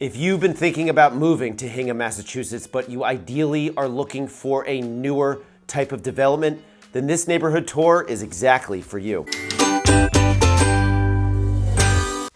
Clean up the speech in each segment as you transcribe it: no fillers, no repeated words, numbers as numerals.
If you've been thinking about moving to Hingham, Massachusetts, but you ideally are looking for a newer type of development, then this neighborhood tour is exactly for you.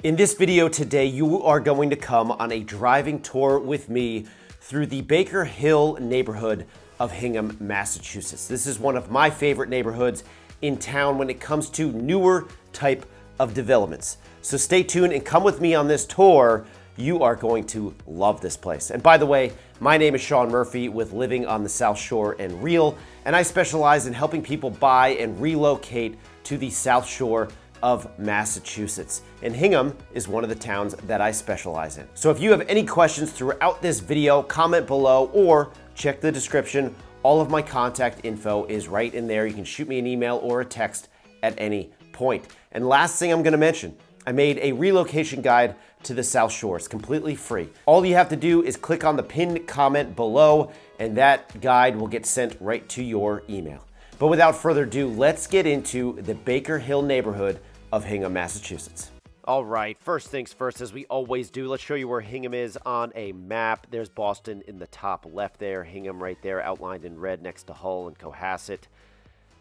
In this video today, you are going to come on a driving tour with me through the Baker Hill neighborhood of Hingham, Massachusetts. This is one of my favorite neighborhoods in town when it comes to newer type of developments. So stay tuned and come with me on this tour. You are going to love this place. And by the way, my name is Sean Murphy with Living on the South Shore and Real, and I specialize in helping people buy and relocate to the South Shore of Massachusetts. And Hingham is one of the towns that I specialize in. So if you have any questions throughout this video, comment below or check the description. All of my contact info is right in there. You can shoot me an email or a text at any point. And last thing I'm gonna mention, I made a relocation guide to the South Shore. It's completely free. All you have to do is click on the pinned comment below and that guide will get sent right to your email. But without further ado, let's get into the Baker Hill neighborhood of Hingham, Massachusetts. All right, first things first, as we always do, let's show you where Hingham is on a map. There's Boston in the top left there, Hingham right there outlined in red next to Hull and Cohasset.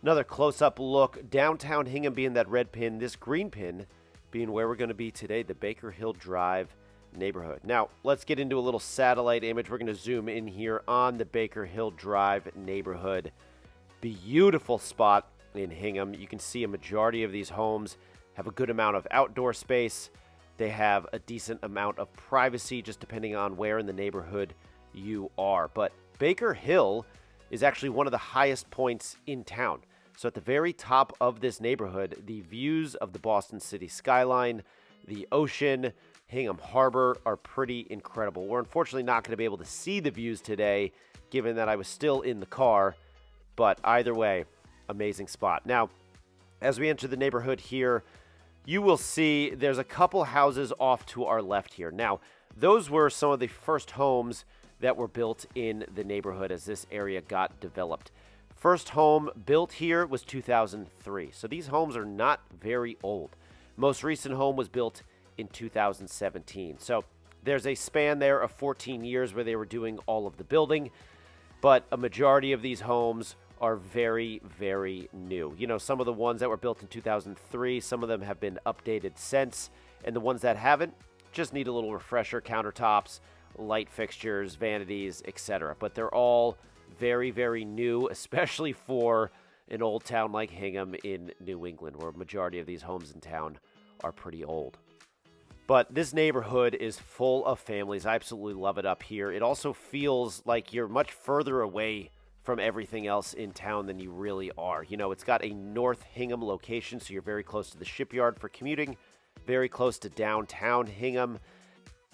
Another close-up look, downtown Hingham being that red pin, this green pin being where we're going to be today, the Baker Hill Drive neighborhood. Now, let's get into a little satellite image. We're going to zoom in here on the Baker Hill Drive neighborhood. Beautiful spot in Hingham. You can see a majority of these homes have a good amount of outdoor space. They have a decent amount of privacy, just depending on where in the neighborhood you are. But Baker Hill is actually one of the highest points in town. So at the very top of this neighborhood, the views of the Boston city skyline, the ocean, Hingham Harbor are pretty incredible. We're unfortunately not going to be able to see the views today, given that I was still in the car. But either way, amazing spot. Now, as we enter the neighborhood here, you will see there's a couple houses off to our left here. Now, those were some of the first homes that were built in the neighborhood as this area got developed. First home built here was 2003. So these homes are not very old. Most recent home was built in 2017. So there's a span there of 14 years where they were doing all of the building, but a majority of these homes are very, very new. You know, some of the ones that were built in 2003, some of them have been updated since, and the ones that haven't just need a little refresher, countertops, light fixtures, vanities, etc. But they're all very, very new, especially for an old town like Hingham in New England, where a majority of these homes in town are pretty old. But this neighborhood is full of families. I absolutely love it up here. It also feels like you're much further away from everything else in town than you really are. You know, it's got a North Hingham location, so you're very close to the shipyard for commuting, very close to downtown Hingham.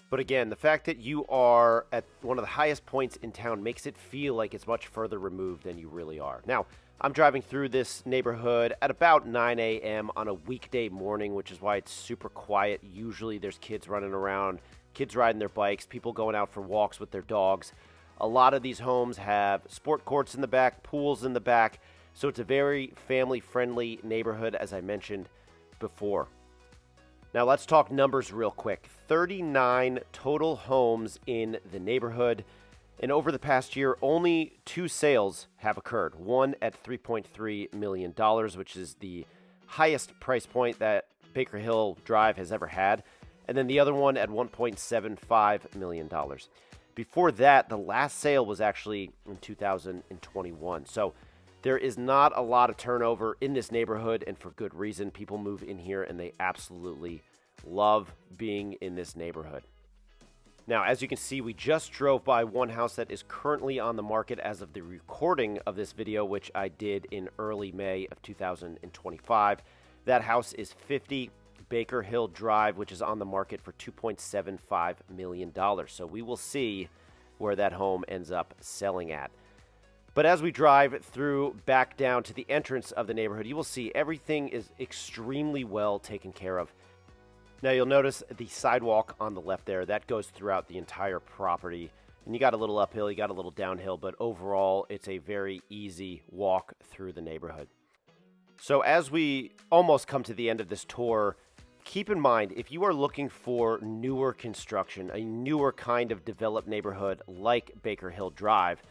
But again, the fact that you are at one of the highest points in town makes it feel like it's much further removed than you really are. Now, I'm driving through this neighborhood at about 9 a.m. on a weekday morning, which is why it's super quiet. Usually there's kids running around, kids riding their bikes, people going out for walks with their dogs. A lot of these homes have sport courts in the back, pools in the back, so it's a very family-friendly neighborhood, as I mentioned before. Now let's talk numbers real quick. 39 total homes in the neighborhood, and over the past year, only 2 sales have occurred. One at $3.3 million, which is the highest price point that Baker Hill Drive has ever had, and then the other one at $1.75 million. Before that, the last sale was actually in 2021. So there is not a lot of turnover in this neighborhood, and for good reason. People move in here and they absolutely love being in this neighborhood. Now, as you can see, we just drove by one house that is currently on the market as of the recording of this video, which I did in early May of 2025. That house is 50 Baker Hill Drive, which is on the market for $2.75 million. So we will see where that home ends up selling at. But as we drive through back down to the entrance of the neighborhood, you will see everything is extremely well taken care of. Now you'll notice the sidewalk on the left there, that goes throughout the entire property. And you got a little uphill, you got a little downhill, but overall it's a very easy walk through the neighborhood. So as we almost come to the end of this tour, keep in mind, if you are looking for newer construction, a newer kind of developed neighborhood like Baker Hill Drive,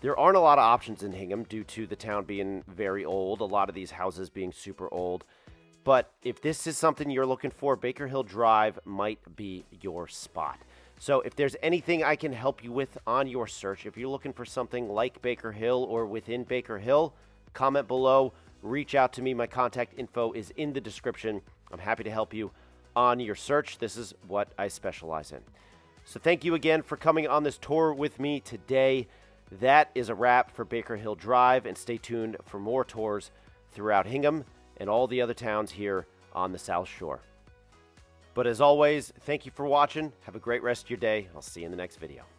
there aren't a lot of options in Hingham due to the town being very old, a lot of these houses being super old. But if this is something you're looking for, Baker Hill Drive might be your spot. So if there's anything I can help you with on your search, if you're looking for something like Baker Hill or within Baker Hill, comment below, reach out to me. My contact info is in the description. I'm happy to help you on your search. This is what I specialize in. So thank you again for coming on this tour with me today. That is a wrap for Baker Hill Drive, and stay tuned for more tours throughout Hingham and all the other towns here on the South Shore. But as always, thank you for watching. Have a great rest of your day. I'll see you in the next video.